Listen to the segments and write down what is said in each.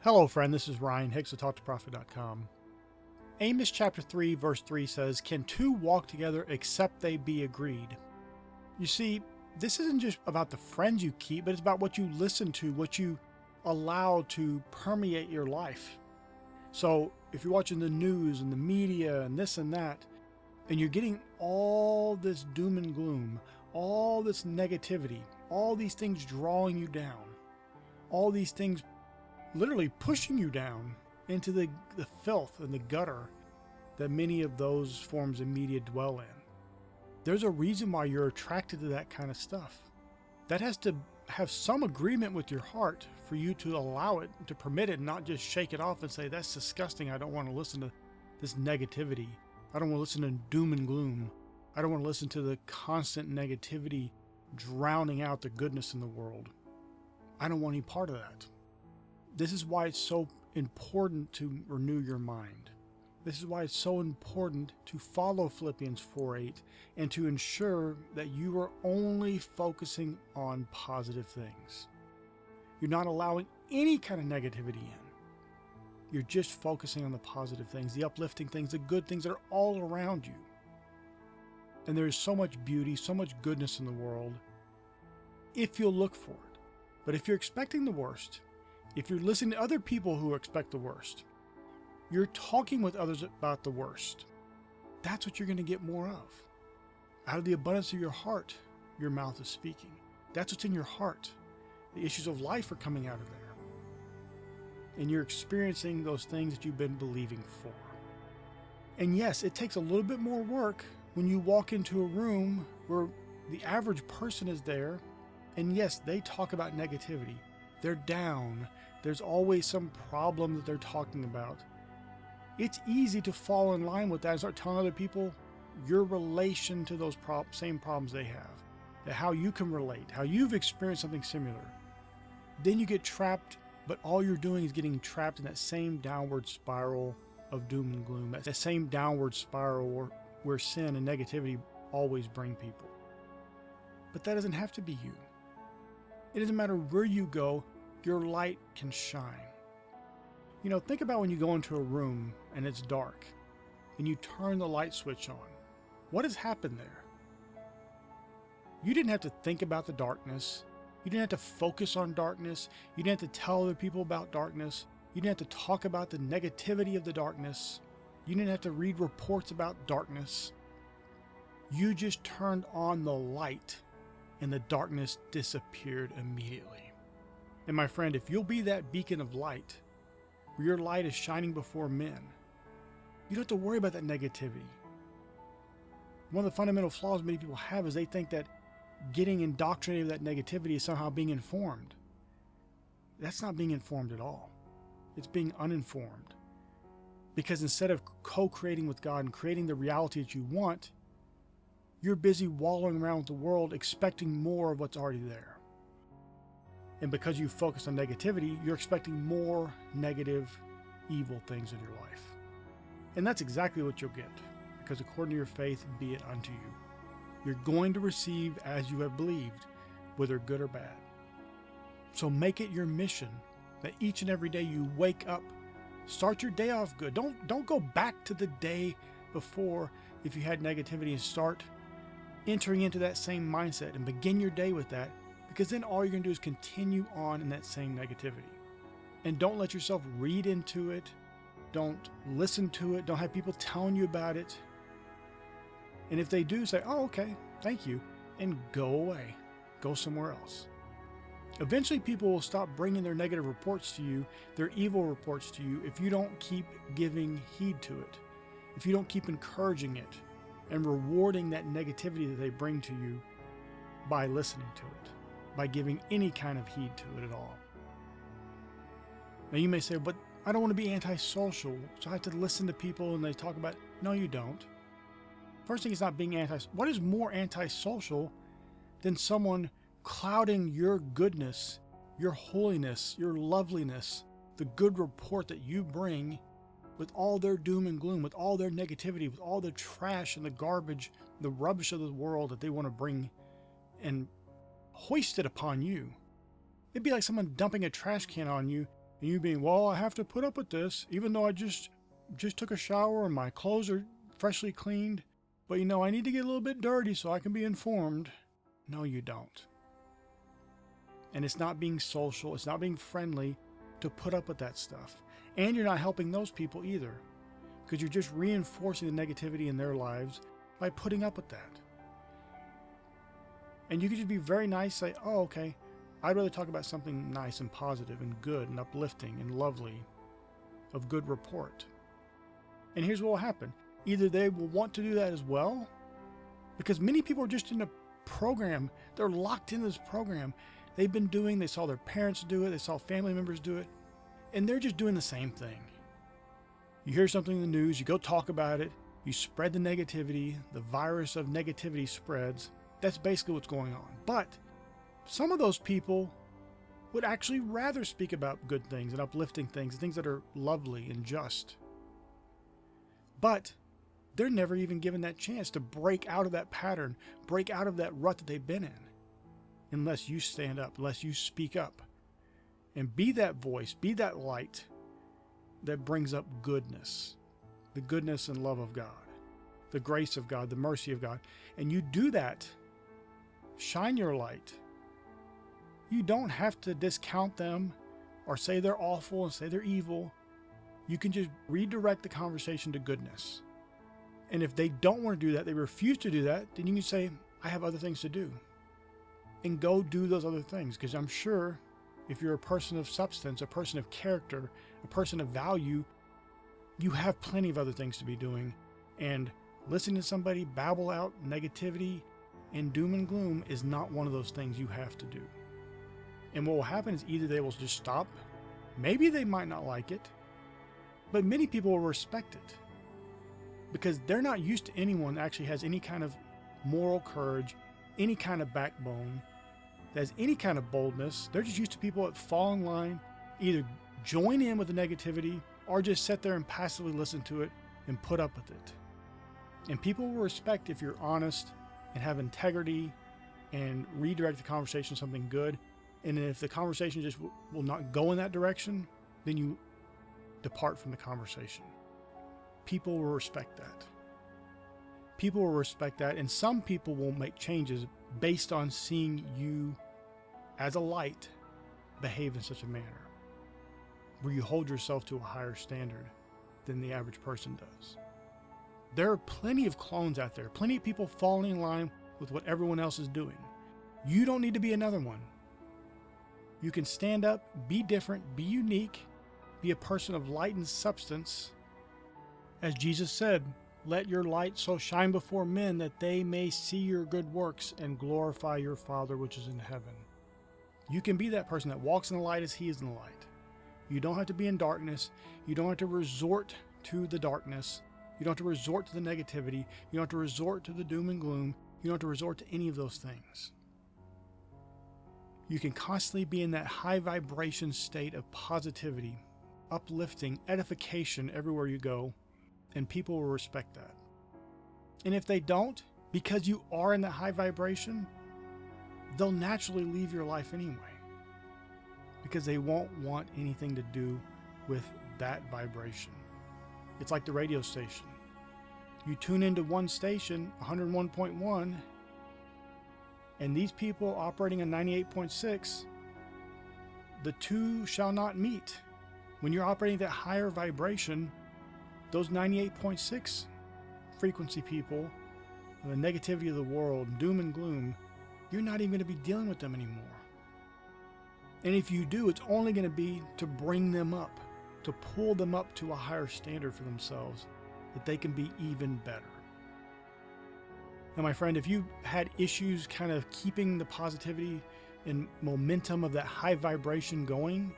Hello, friend. This is Ryan Hicks of TalkToProfit.com. Amos chapter 3, verse 3 says, "Can two walk together except they be agreed?" You see, this isn't just about the friends you keep, but it's about what you listen to, what you allow to permeate your life. So if you're watching the news and the media and this and that, and you're getting all this doom and gloom, all this negativity, all these things drawing you down, all these things literally pushing you down into the filth and the gutter that many of those forms of media dwell in. There's a reason why you're attracted to that kind of stuff. That has to have some agreement with your heart for you to allow it, to permit it, not just shake it off and say, that's disgusting. I don't want to listen to this negativity. I don't want to listen to doom and gloom. I don't want to listen to the constant negativity drowning out the goodness in the world. I don't want any part of that. This is why it's so important to renew your mind. This is why it's so important to follow Philippians 4:8 and to ensure that you are only focusing on positive things. You're not allowing any kind of negativity in. You're just focusing on the positive things, the uplifting things, the good things that are all around you. And there's so much beauty, so much goodness in the world if you'll look for it. But if you're expecting the worst, if you're listening to other people who expect the worst, you're talking with others about the worst, that's what you're going to get more of. Out of the abundance of your heart, your mouth is speaking. That's what's in your heart. The issues of life are coming out of there. And you're experiencing those things that you've been believing for. And yes, it takes a little bit more work when you walk into a room where the average person is there, and yes, they talk about negativity. They're down. There's always some problem that they're talking about. It's easy to fall in line with that and start telling other people your relation to those same problems they have, that how you can relate, how you've experienced something similar. Then you get trapped, but all you're doing is getting trapped in that same downward spiral of doom and gloom, that same downward spiral where sin and negativity always bring people. But that doesn't have to be you. It doesn't matter where you go, your light can shine. You know, think about when you go into a room and it's dark and you turn the light switch on. What has happened there? You didn't have to think about the darkness. You didn't have to focus on darkness. You didn't have to tell other people about darkness. You didn't have to talk about the negativity of the darkness. You didn't have to read reports about darkness. You just turned on the light and the darkness disappeared immediately. And my friend, if you'll be that beacon of light, where your light is shining before men, you don't have to worry about that negativity. One of the fundamental flaws many people have is they think that getting indoctrinated with that negativity is somehow being informed. That's not being informed at all. It's being uninformed. Because instead of co-creating with God and creating the reality that you want, you're busy wallowing around with the world expecting more of what's already there. And because you focus on negativity, you're expecting more negative, evil things in your life. And that's exactly what you'll get. Because according to your faith, be it unto you. You're going to receive as you have believed, whether good or bad. So make it your mission that each and every day you wake up, start your day off good. Don't go back to the day before if you had negativity and start entering into that same mindset and begin your day with that, because then all you're going to do is continue on in that same negativity. And don't let yourself read into it. Don't listen to it. Don't have people telling you about it. And if they do, say, oh, okay, thank you, and go away. Go somewhere else. Eventually, people will stop bringing their negative reports to you, their evil reports to you, if you don't keep giving heed to it, if you don't keep encouraging it and rewarding that negativity that they bring to you by listening to it, by giving any kind of heed to it at all. Now you may say, but I don't want to be antisocial, so I have to listen to people and they talk about, no, you don't. First thing is not being what is more antisocial than someone clouding your goodness, your holiness, your loveliness, the good report that you bring with all their doom and gloom, with all their negativity, with all the trash and the garbage, the rubbish of the world that they want to bring and hoist it upon you. It'd be like someone dumping a trash can on you And you being, well, I have to put up with this, even though I just took a shower and my clothes are freshly cleaned. But I need to get a little bit dirty so I can be informed. No, you don't. And it's not being social, it's not being friendly to put up with that stuff. And you're not helping those people either, because you're just reinforcing the negativity in their lives by putting up with that. And you could just be very nice, say, oh, okay, I'd rather talk about something nice and positive and good and uplifting and lovely, of good report. And here's what will happen. Either they will want to do that as well, because many people are just in a program, they're locked into this program. They saw their parents do it, they saw family members do it, and they're just doing the same thing. You hear something in the news, you go talk about it, you spread the negativity, the virus of negativity spreads. That's basically what's going on. But some of those people would actually rather speak about good things and uplifting things, things that are lovely and just. But they're never even given that chance to break out of that pattern, break out of that rut that they've been in, unless you stand up, unless you speak up and be that voice, be that light that brings up goodness, the goodness and love of God, the grace of God, the mercy of God. And you do that, shine your light. You don't have to discount them or say they're awful and say they're evil. You can just redirect the conversation to goodness. And if they don't want to do that, they refuse to do that, then you can say, I have other things to do. And go do those other things. Because I'm sure if you're a person of substance, a person of character, a person of value, you have plenty of other things to be doing. And listening to somebody babble out negativity and doom and gloom is not one of those things you have to do. And what will happen is either they will just stop, maybe they might not like it, but many people will respect it because they're not used to anyone that actually has any kind of moral courage, any kind of backbone, that has any kind of boldness. They're just used to people that fall in line, either join in with the negativity or just sit there and passively listen to it and put up with it. And people will respect if you're honest and have integrity and redirect the conversation to something good. And if the conversation just will not go in that direction, then you depart from the conversation. People will respect that. People will respect that, and some people will make changes based on seeing you as a light behave in such a manner where you hold yourself to a higher standard than the average person does. There are plenty of clones out there, plenty of people falling in line with what everyone else is doing. You don't need to be another one. You can stand up, be different, be unique, be a person of light and substance. As Jesus said, let your light so shine before men that they may see your good works and glorify your Father which is in heaven. You can be that person that walks in the light as he is in the light. You don't have to be in darkness. You don't have to resort to the darkness. You don't have to resort to the negativity. You don't have to resort to the doom and gloom. You don't have to resort to any of those things. You can constantly be in that high vibration state of positivity, uplifting, edification everywhere you go, and people will respect that. And if they don't, because you are in that high vibration, they'll naturally leave your life anyway, because they won't want anything to do with that vibration. It's like the radio station. You tune into one station, 101.1, and these people operating on 98.6, the two shall not meet. When you're operating that higher vibration, those 98.6 frequency people, the negativity of the world, doom and gloom, you're not even going to be dealing with them anymore. And if you do, it's only going to be to bring them up, to pull them up to a higher standard for themselves, that they can be even better. Now, my friend, if you had issues kind of keeping the positivity and momentum of that high vibration going,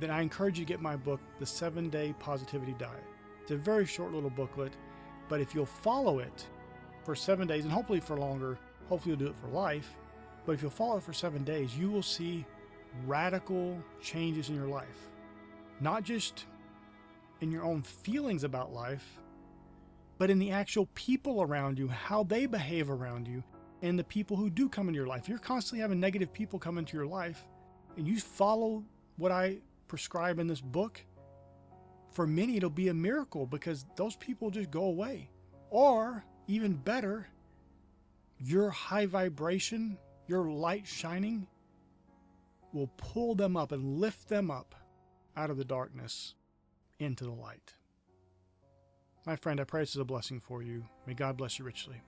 then I encourage you to get my book, The 7-Day Positivity Diet. It's a very short little booklet, but if you'll follow it for 7 days, and hopefully for longer, hopefully you'll do it for life, but if you'll follow it for 7 days, you will see radical changes in your life. Not just in your own feelings about life, but in the actual people around you, how they behave around you, and the people who do come into your life. You're constantly having negative people come into your life, and you follow what I prescribe in this book, for many it'll be a miracle because those people just go away. Or even better, your high vibration, your light shining will pull them up and lift them up out of the darkness into the light. My friend, I pray this is a blessing for you. May God bless you richly.